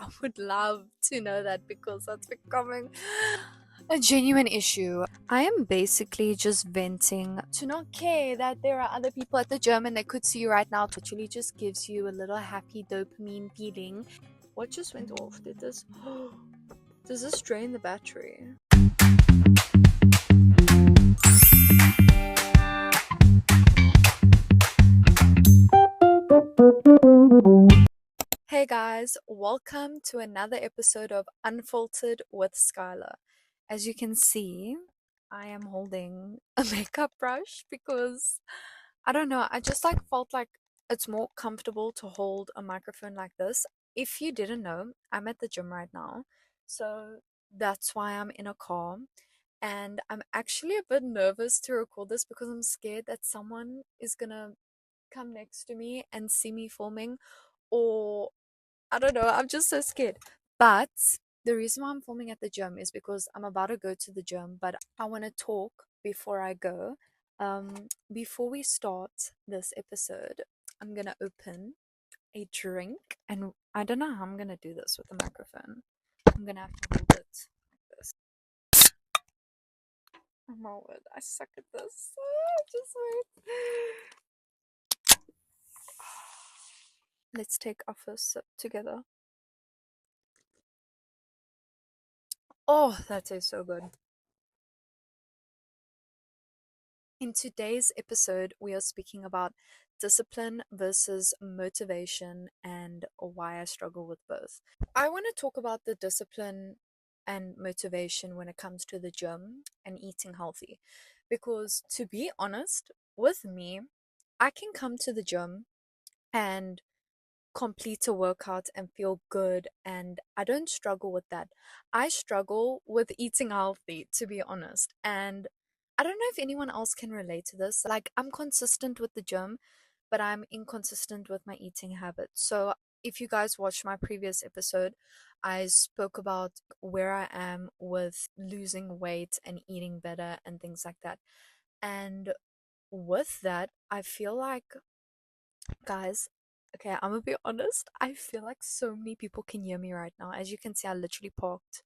I would love to know that because that's becoming a genuine issue. I am basically just venting to not care that there are other people at the gym and they could see you right now. It literally just gives you a little happy dopamine feeling. What just went off? Does this drain the battery? Hey guys, welcome to another episode of Unfiltered with Skyla. As you can see, I am holding a makeup brush because I don't know, I just felt like it's more comfortable to hold a microphone like this. If you didn't know, I'm at the gym right now. So that's why I'm in a car and I'm actually a bit nervous to record this because I'm scared that someone is gonna come next to me and see me filming, or I don't know, I'm just so scared. But the reason why I'm filming at the gym is because I'm about to go to the gym, but I want to talk before I go. Before we start this episode, I'm gonna open a drink, and I don't know how I'm gonna do this with the microphone. I'm gonna have to hold it like this. Oh my word, I suck at this. Just wait. Let's take our first sip together. Oh, that tastes so good. In today's episode, we are speaking about discipline versus motivation and why I struggle with both. I want to talk about the discipline and motivation when it comes to the gym and eating healthy. Because to be honest, with me, I can come to the gym and complete a workout and feel good, and I don't struggle with that. I struggle with eating healthy, to be honest. And I don't know if anyone else can relate to this. Like, I'm consistent with the gym, but I'm inconsistent with my eating habits. So if you guys watched my previous episode, I spoke about where I am with losing weight and eating better and things like that. And with that, I feel like, guys, okay, I'm gonna be honest. I feel like so many people can hear me right now. As you can see, I literally parked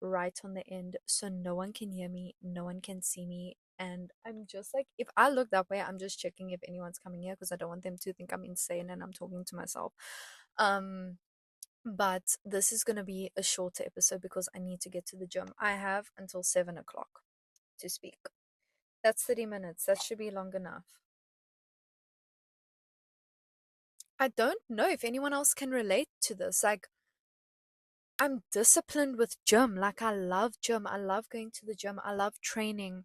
right on the end, so no one can hear me, no one can see me. And I'm just like, if I look that way, I'm just checking if anyone's coming here because I don't want them to think I'm insane and I'm talking to myself. Um, but this is gonna be a shorter episode because I need to get to the gym. I have until 7 o'clock to speak. That's 30 minutes. That should be long enough. I don't know if anyone else can relate to this. Like, I'm disciplined with gym. Like, I love gym. I love going to the gym. I love training.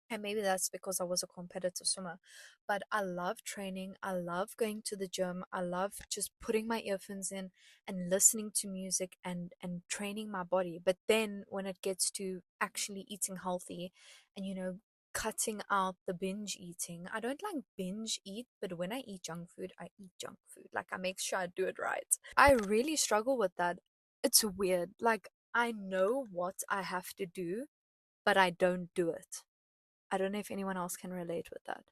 And maybe that's because I was a competitive swimmer. But I love training. I love going to the gym. I love just putting my earphones in and listening to music and training my body. But then when it gets to actually eating healthy and, cutting out the binge eating, I don't like binge eat, but when I eat junk food, I eat junk food. Like, I make sure I do it right. I really struggle with that. It's weird. Like, I know what I have to do, but I don't do it. I don't know if anyone else can relate with that.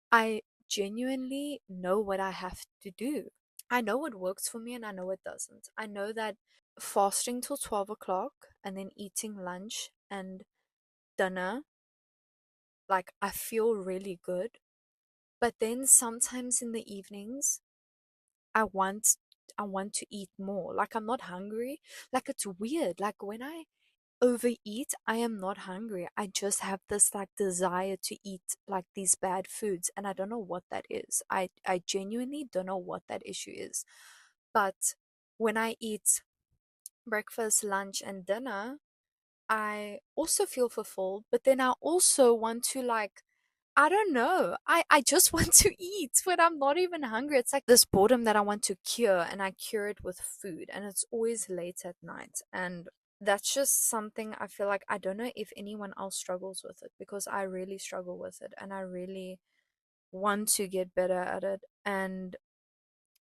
I genuinely know what I have to do. I know what works for me and I know what doesn't. I know that fasting till 12 o'clock and then eating lunch and dinner, like, I feel really good. But then sometimes in the evenings, I want I want to eat more. Like, I'm not hungry. Like, it's weird. Like, when I overeat, I am not hungry. I just have this like desire to eat like these bad foods, and I don't know what that is. I genuinely don't know what that issue is. But when I eat breakfast, lunch, and dinner, I also feel fulfilled, but then I also want to, like, I don't know. I just want to eat when I'm not even hungry. It's like this boredom that I want to cure, and I cure it with food, and it's always late at night. And that's just something I feel like I don't know if anyone else struggles with it because I really struggle with it, and I really want to get better at it. And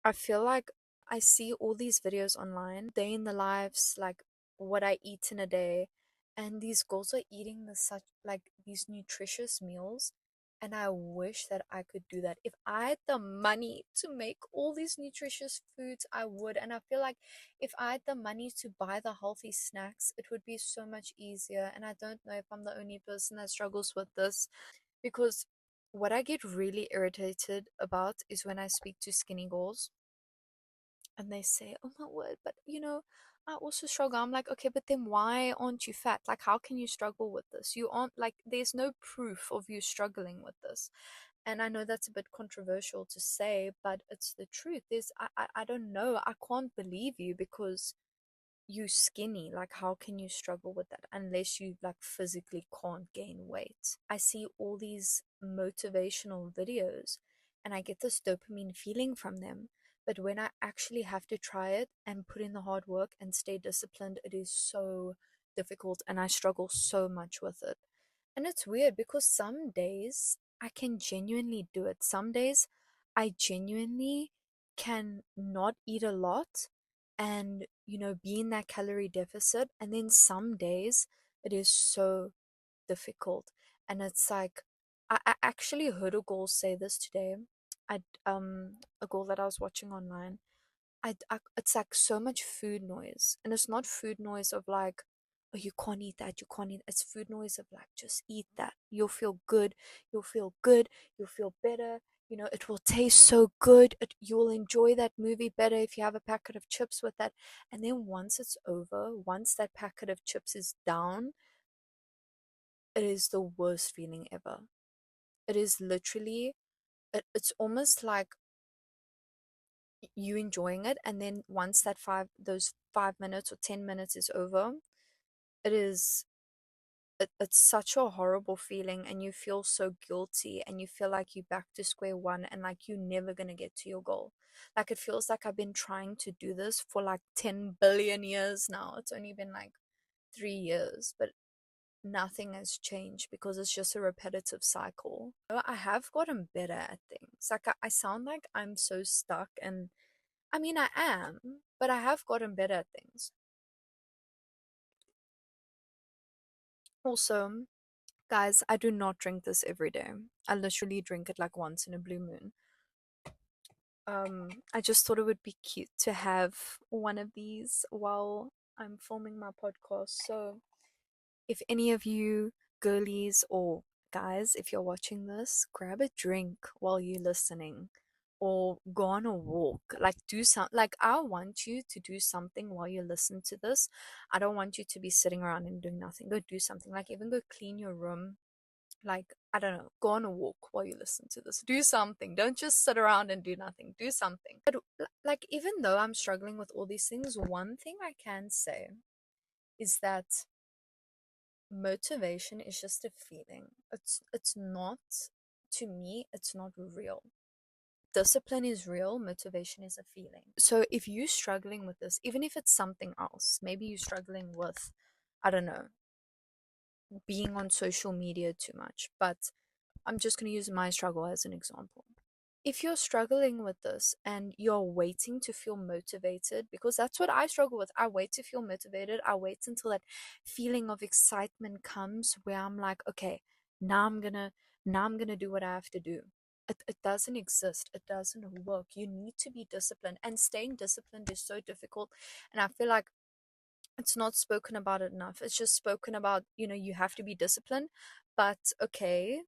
I feel like I see all these videos online, day in the lives, like what I eat in a day, and these girls are eating the such like these nutritious meals, And I wish that I could do that. If I had the money to make all these nutritious foods, I would. And I feel like if I had the money to buy the healthy snacks, it would be so much easier. And I don't know if I'm the only person that struggles with this, because what I get really irritated about is when I speak to skinny girls and they say, "Oh my word, but I also struggle." I'm like, "Okay, but then why aren't you fat? Like, how can you struggle with this? You aren't, like, there's no proof of you struggling with this." And I know that's a bit controversial to say, but it's the truth. I don't know. I can't believe you because you skinny. Like, how can you struggle with that unless you like physically can't gain weight? I see all these motivational videos and I get this dopamine feeling from them, but when I actually have to try it and put in the hard work and stay disciplined, it is so difficult and I struggle so much with it. And it's weird because some days I can genuinely do it. Some days I genuinely can not eat a lot and, be in that calorie deficit. And then some days it is so difficult. And it's like, I actually heard a girl say this today. A girl that I was watching online. It's like so much food noise, and it's not food noise of like, oh, you can't eat that, you can't eat. It's food noise of like, just eat that. You'll feel good. You'll feel good. You'll feel better. It will taste so good. You'll enjoy that movie better if you have a packet of chips with that. And then once it's over, once that packet of chips is down, it is the worst feeling ever. It is literally, it's almost like you enjoying it, and then once those 5 minutes or 10 minutes is over, it is it's such a horrible feeling, and you feel so guilty and you feel like you're back to square one and like you're never gonna get to your goal. Like, it feels like I've been trying to do this for like 10 billion years now. It's only been like 3 years, but nothing has changed because it's just a repetitive cycle. I have gotten better at things. Like, I sound like I'm so stuck, and I mean, I am, but I have gotten better at things. Also, guys, I do not drink this every day. I literally drink it like once in a blue moon. I just thought it would be cute to have one of these while I'm filming my podcast. So, if any of you girlies or guys, if you're watching this, grab a drink while you're listening or go on a walk. Like, do some, like, I want you to do something while you listen to this. I don't want you to be sitting around and doing nothing. Go do something. Like, even go clean your room. Like, I don't know, go on a walk while you listen to this. Do something. Don't just sit around and do nothing. Do something. But like, even though I'm struggling with all these things, one thing I can say is that motivation is just a feeling. It's not, to me, it's not real. Discipline is real, motivation is a feeling. So if you're struggling with this, even if it's something else, maybe you're struggling with, I don't know, being on social media too much, but I'm just going to use my struggle as an example. If you're struggling with this and you're waiting to feel motivated, because that's what I struggle with. I wait to feel motivated. I wait until that feeling of excitement comes where I'm like, okay, now I'm gonna do what I have to do. It doesn't exist. It doesn't work. You need to be disciplined, and staying disciplined is so difficult. And I feel like it's not spoken about enough. It's just spoken about, you have to be disciplined. But okay,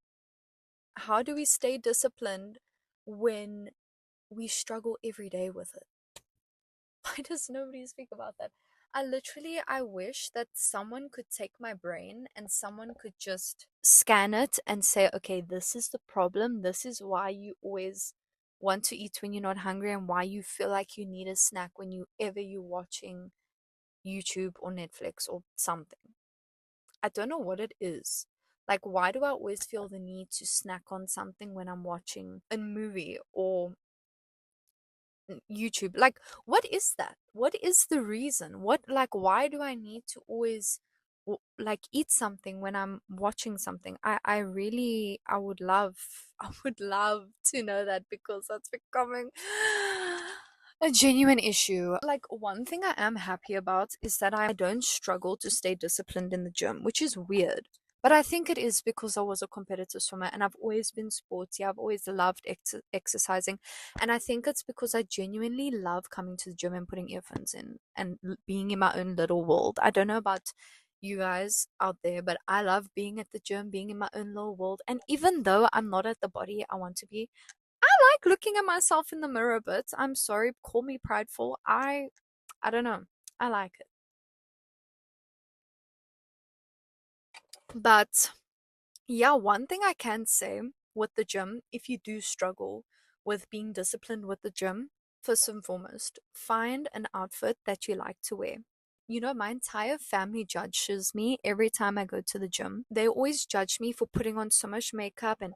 how do we stay disciplined when we struggle every day with it? Why does nobody speak about that? I wish that someone could take my brain and someone could just scan it and say, okay, this is the problem. This is why you always want to eat when you're not hungry, and why you feel like you need a snack whenever you're watching YouTube or Netflix or something. I don't know what it is. Like, why do I always feel the need to snack on something when I'm watching a movie or YouTube? Like, what is that? What is the reason? Like, why do I need to always like eat something when I'm watching something? I would love, I would love to know that, because that's becoming a genuine issue. Like, one thing I am happy about is that I don't struggle to stay disciplined in the gym, which is weird. But I think it is because I was a competitive swimmer and I've always been sporty. I've always loved exercising. And I think it's because I genuinely love coming to the gym and putting earphones in and being in my own little world. I don't know about you guys out there, but I love being at the gym, being in my own little world. And even though I'm not at the body I want to be, I like looking at myself in the mirror a bit. I'm sorry, call me prideful. I don't know. I like it. But yeah, one thing I can say with the gym, if you do struggle with being disciplined with the gym, first and foremost, find an outfit that you like to wear. You know, my entire family judges me every time I go to the gym. They always judge me for putting on so much makeup and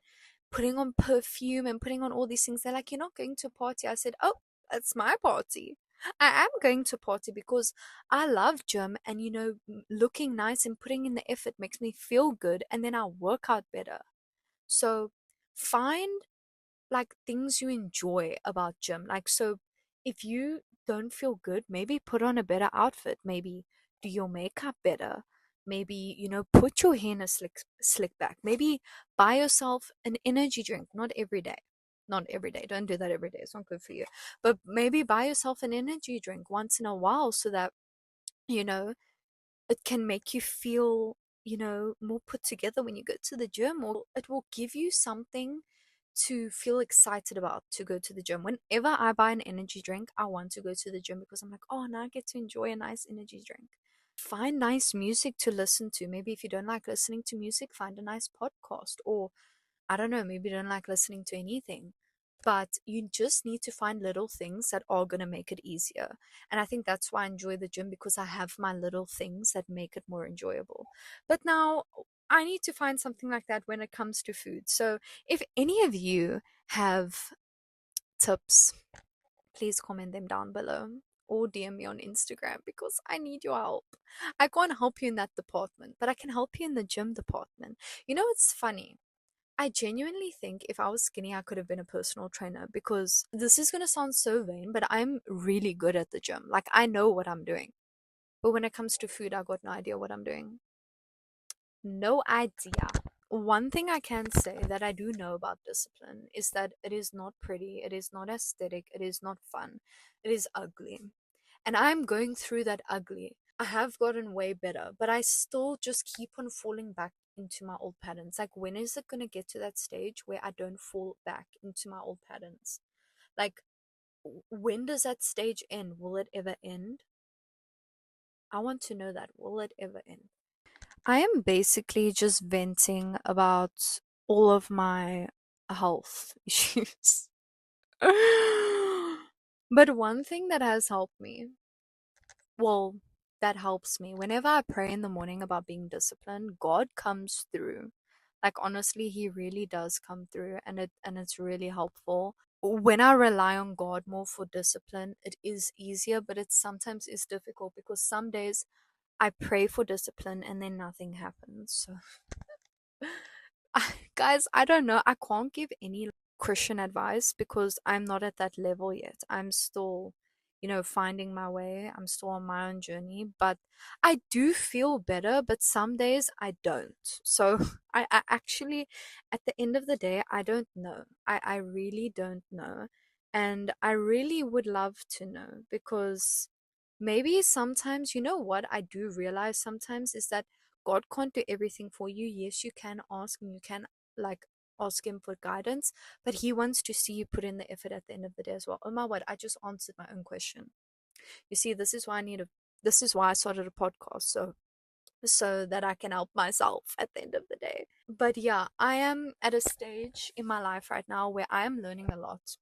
putting on perfume and putting on all these things. They're like, "You're not going to a party." I said, "Oh, it's my party. I am going to party because I love gym and looking nice and putting in the effort makes me feel good and then I work out better." So find like things you enjoy about gym. Like, so if you don't feel good, maybe put on a better outfit, maybe do your makeup better, maybe, put your hair in a slick back, maybe buy yourself an energy drink, not every day. Not every day. Don't do that every day. It's not good for you. But maybe buy yourself an energy drink once in a while so that, you know, it can make you feel, more put together when you go to the gym, or it will give you something to feel excited about to go to the gym. Whenever I buy an energy drink, I want to go to the gym because I'm like, oh, now I get to enjoy a nice energy drink. Find nice music to listen to. Maybe if you don't like listening to music, find a nice podcast, or I don't know, maybe you don't like listening to anything, but you just need to find little things that are going to make it easier. And I think that's why I enjoy the gym, because I have my little things that make it more enjoyable. But now I need to find something like that when it comes to food. So if any of you have tips, please comment them down below or DM me on Instagram because I need your help. I can't help you in that department, but I can help you in the gym department. It's funny. I genuinely think if I was skinny, I could have been a personal trainer, because this is going to sound so vain, but I'm really good at the gym. Like, I know what I'm doing. But when it comes to food, I got no idea what I'm doing. No idea. One thing I can say that I do know about discipline is that it is not pretty, it is not aesthetic, it is not fun, it is ugly. And I'm going through that ugly. I have gotten way better, but I still just keep on falling back into my old patterns. Like, when is it going to get to that stage where I don't fall back into my old patterns? Like, when does that stage end? Will it ever end? I want to know that. Will it ever end? I am basically just venting about all of my health issues. But one thing that has helped me, well, that helps me whenever I pray in the morning about being disciplined, God comes through. Like, honestly, he really does come through, and it's really helpful. When I rely on God more for discipline, it is easier, but it sometimes is difficult because some days I pray for discipline and then nothing happens. So guys, I don't know. I can't give any Christian advice because I'm not at that level yet. I'm still, finding my way. I'm still on my own journey, but I do feel better, but some days I don't. So I actually, at the end of the day, I don't know. I really don't know. And I really would love to know, because maybe sometimes, what I do realize sometimes is that God can't do everything for you. Yes, you can ask and you can like ask him for guidance, but he wants to see you put in the effort at the end of the day as well. Oh my word, I just answered my own question. You see, this is why I started a podcast, so that I can help myself at the end of the day. But yeah, I am at a stage in my life right now where I am learning a lot.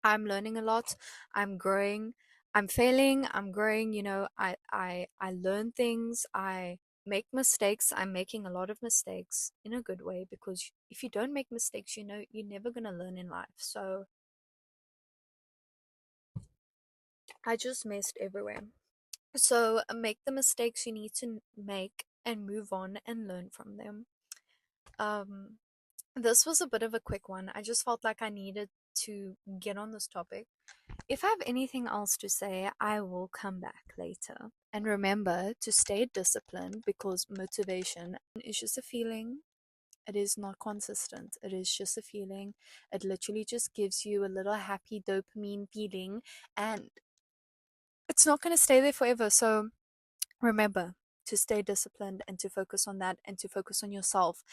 I'm learning a lot. I'm growing. I'm failing. I'm growing. I learn things. I make mistakes. I'm making a lot of mistakes in a good way, because if you don't make mistakes, you're never going to learn in life. So I just messed everywhere. So make the mistakes you need to make and move on and learn from them. Um, this was a bit of a quick one. I just felt like I needed to get on this topic If I have anything else to say, I will come back later. And remember to stay disciplined because motivation is just a feeling. It is not consistent. It is just a feeling. It literally just gives you a little happy dopamine feeling, and it's not going to stay there forever. So remember to stay disciplined and to focus on that and to focus on yourself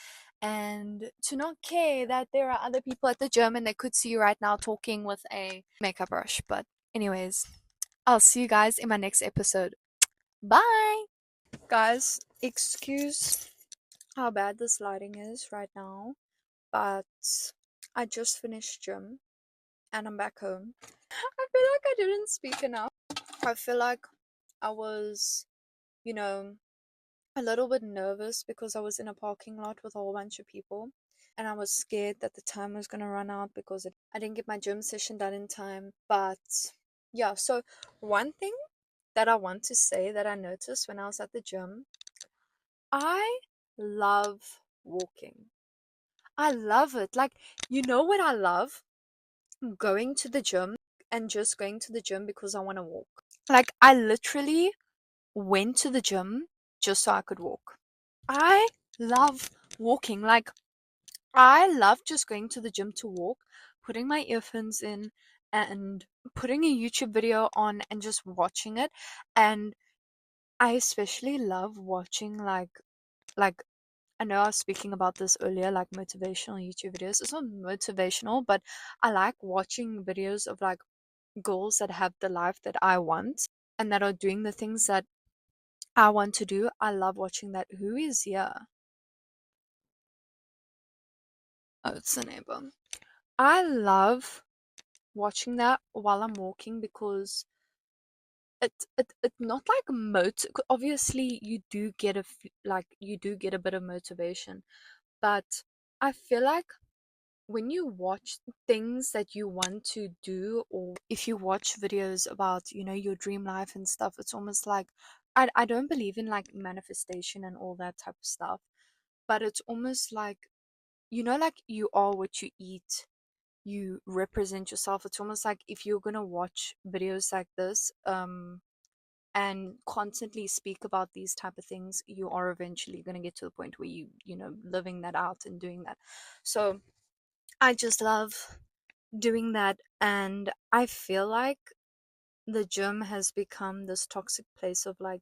and to not care that there are other people at the gym and they could see you right now talking with a makeup brush. But, anyways, I'll see you guys in my next episode. Bye! Guys, excuse how bad this lighting is right now, but I just finished gym and I'm back home. I feel like I didn't speak enough. I feel like I was, you know, a little bit nervous because I was in a parking lot with a whole bunch of people and I was scared that the time was going to run out because I didn't get my gym session done in time. But yeah, so one thing that I want to say that I noticed when I was at the gym, I love walking. I love it. Like, you know what I love? Going to the gym and just going to the gym because I want to walk. Like, I literally went to the gym just so I could walk. I love walking. Like, I love just going to the gym to walk, putting my earphones in and putting a YouTube video on and just watching it. And I especially love watching like I know I was speaking about this earlier, like motivational YouTube videos. It's not motivational, but I like watching videos of like girls that have the life that I want and that are doing the things that I want to do. I love watching that. Who is here? Oh, it's a neighbor. I love watching that while I'm walking because it's not like obviously you do get like you do get a bit of motivation, but I feel like when you watch things that you want to do, or if you watch videos about, your dream life and stuff, it's almost like I don't believe in like manifestation and all that type of stuff, but it's almost like, like you are what you eat, you represent yourself. It's almost like if you're gonna watch videos like this, and constantly speak about these type of things, you are eventually gonna get to the point where living that out and doing that. So I just love doing that, and I feel like the gym has become this toxic place of like,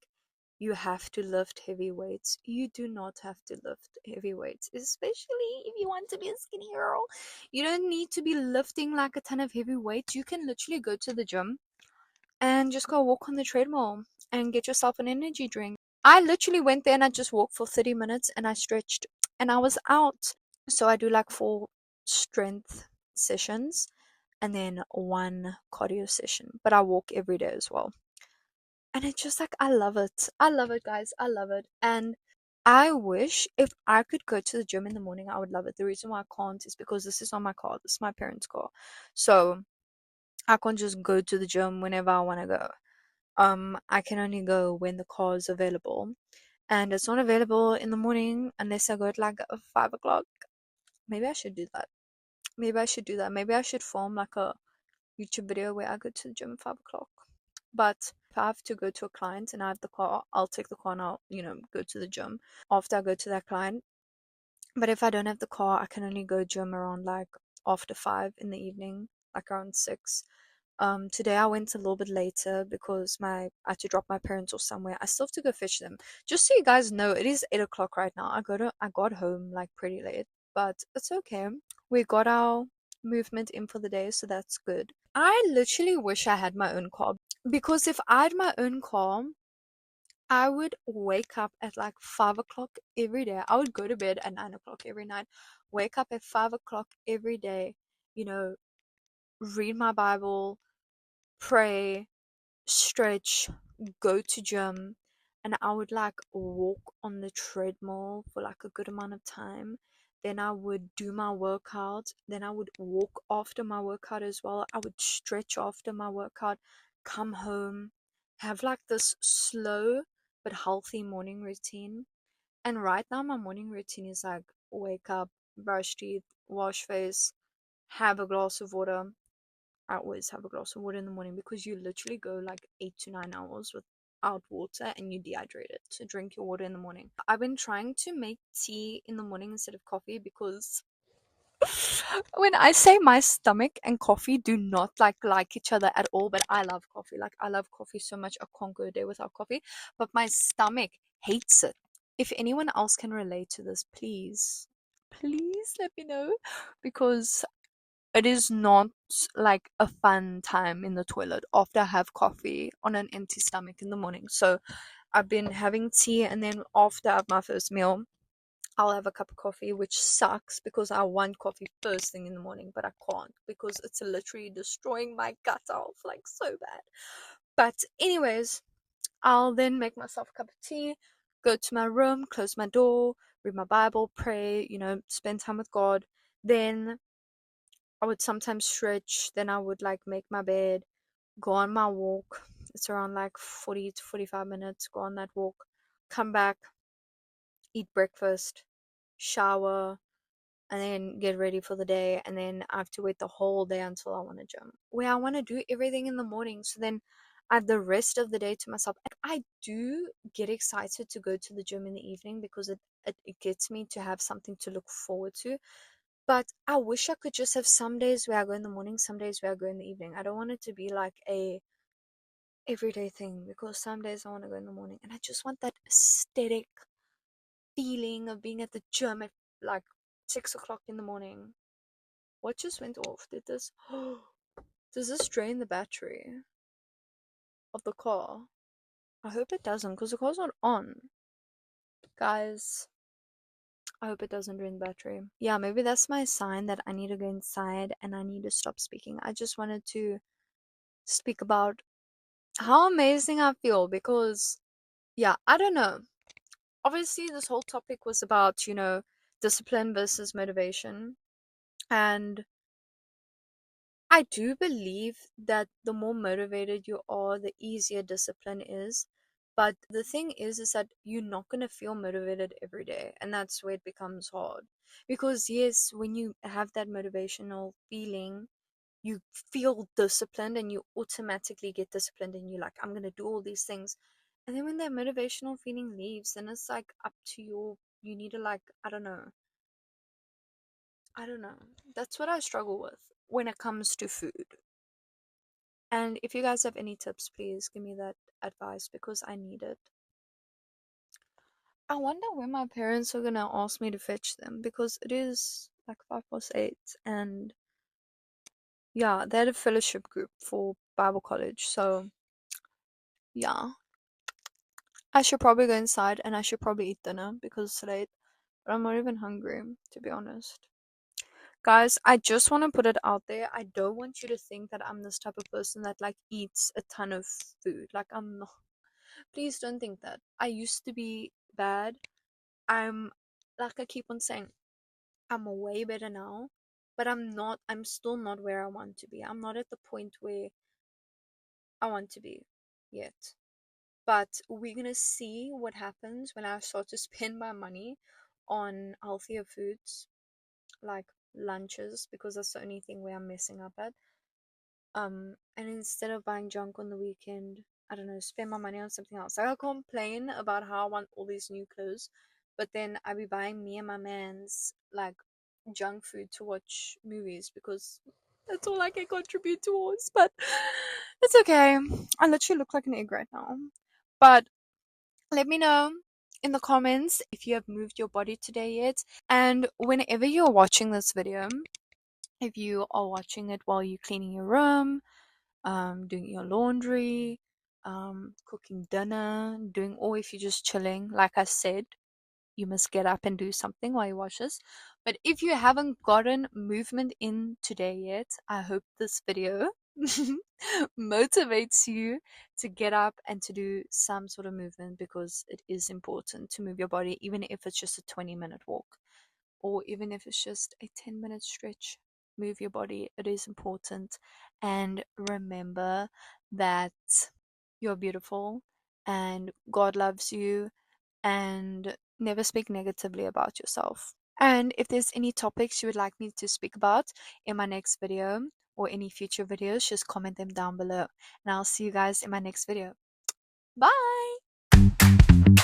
you have to lift heavy weights. You do not have to lift heavy weights, especially if you want to be a skinny girl. You don't need to be lifting like a ton of heavy weights. You can literally go to the gym and just go walk on the treadmill and get yourself an energy drink. I literally went there and I just walked for 30 minutes and I stretched and I was out. So I do like 4 strength sessions and then 1 cardio session, but I walk every day as well. And it's just like, I love it. I love it, guys. I love it. And I wish if I could go to the gym in the morning, I would love it. The reason why I can't is because this is not my car. This is my parents' car. So I can't just go to the gym whenever I want to go. I can only go when the car is available. And it's not available in the morning unless I go at like 5 o'clock. Maybe I should do that. Maybe I should do that. Maybe I should film like a YouTube video where I go to the gym at 5 o'clock. But if I have to go to a client and I have the car, I'll take the car and I'll, go to the gym after I go to that client. But if I don't have the car, I can only go gym around like after 5 in the evening, like around 6. Today I went a little bit later because I had to drop my parents off somewhere. I still have to go fetch them. Just so you guys know, it is 8 o'clock right now. I got home like pretty late, but it's okay. We got our movement in for the day, so that's good. I literally wish I had my own car because if I had my own car, I would wake up at like 5 o'clock every day. I would go to bed at 9 o'clock every night, wake up at 5 o'clock every day, you know, read my Bible, pray, stretch, go to gym, and I would like walk on the treadmill for like a good amount of time. Then I would do my workout. Then I would walk after my workout as well. I would stretch after my workout, come home, have like this slow but healthy morning routine. And right now, my morning routine is like wake up, brush teeth, wash face, have a glass of water, I always have a glass of water in the morning because you literally go like 8 to 9 hours without water and you dehydrate it. So drink your water in the morning. I've been trying to make tea in the morning instead of coffee because when I say my stomach and coffee do not like each other at all, but I love coffee. Like I love coffee so much I can't go a day without coffee. But my stomach hates it. If anyone else can relate to this, please let me know because it is not like a fun time in the toilet after I have coffee on an empty stomach in the morning. So I've been having tea and then after I have my first meal, I'll have a cup of coffee, which sucks because I want coffee first thing in the morning, but I can't because it's literally destroying my gut off like so bad. But, anyways, I'll then make myself a cup of tea, go to my room, close my door, read my Bible, pray, spend time with God. Then I would sometimes stretch, then I would like make my bed, go on my walk. It's around like 40 to 45 minutes, go on that walk, come back, eat breakfast, shower, and then get ready for the day. And then I have to wait the whole day until I want to gym. Where I want to do everything in the morning. So then I have the rest of the day to myself. And I do get excited to go to the gym in the evening because it gets me to have something to look forward to. But I wish I could just have some days where I go in the morning, some days where I go in the evening. I don't want it to be like a everyday thing because some days I want to go in the morning and I just want that aesthetic feeling of being at the gym at like 6 o'clock in the morning. What just went off? Does this drain the battery of the car? I hope it doesn't because the car's not on. Guys, I hope it doesn't drain the battery. Yeah, maybe that's my sign that I need to go inside and I need to stop speaking. I just wanted to speak about how amazing I feel because, yeah, I don't know. Obviously, this whole topic was about, discipline versus motivation. And I do believe that the more motivated you are, the easier discipline is. But the thing is that you're not going to feel motivated every day. And that's where it becomes hard. Because, yes, when you have that motivational feeling, you feel disciplined and you automatically get disciplined and you're like, I'm going to do all these things. And then when that motivational feeling leaves, then it's like up to you need to like, I don't know. I don't know. That's what I struggle with when it comes to food. And if you guys have any tips, please give me that advice because I need it. I wonder when my parents are gonna ask me to fetch them because it is like 8:05 and yeah, they had a fellowship group for Bible college. So yeah, I should probably go inside and I should probably eat dinner because it's late. But I'm not even hungry, to be honest. Guys, I just want to put it out there. I don't want you to think that I'm this type of person that like eats a ton of food. Like I'm not. Please don't think that. I used to be bad. I'm like I keep on saying, I'm way better now, but I'm still not where I want to be. I'm not at the point where I want to be yet. But we're gonna see what happens when I start to spend my money on healthier foods like lunches because that's the only thing where I'm messing up at. And instead of buying junk on the weekend, I don't know, spend my money on something else. Like I complain about how I want all these new clothes, but then I be buying me and my man's like junk food to watch movies because that's all I can contribute towards. But it's okay. I literally look like an egg right now. But let me know in the comments if you have moved your body today yet. And whenever you're watching this video, if you are watching it while you're cleaning your room, doing your laundry, cooking dinner, or if you're just chilling, like I said, you must get up and do something while you watch this. But if you haven't gotten movement in today yet, I hope this video motivates you to get up and to do some sort of movement because it is important to move your body, even if it's just a 20-minute walk or even if it's just a 10-minute stretch. Move your body, it is important. And remember that you're beautiful and God loves you, and never speak negatively about yourself. And if there's any topics you would like me to speak about in my next video, or any future videos, just comment them down below. And I'll see you guys in my next video. Bye!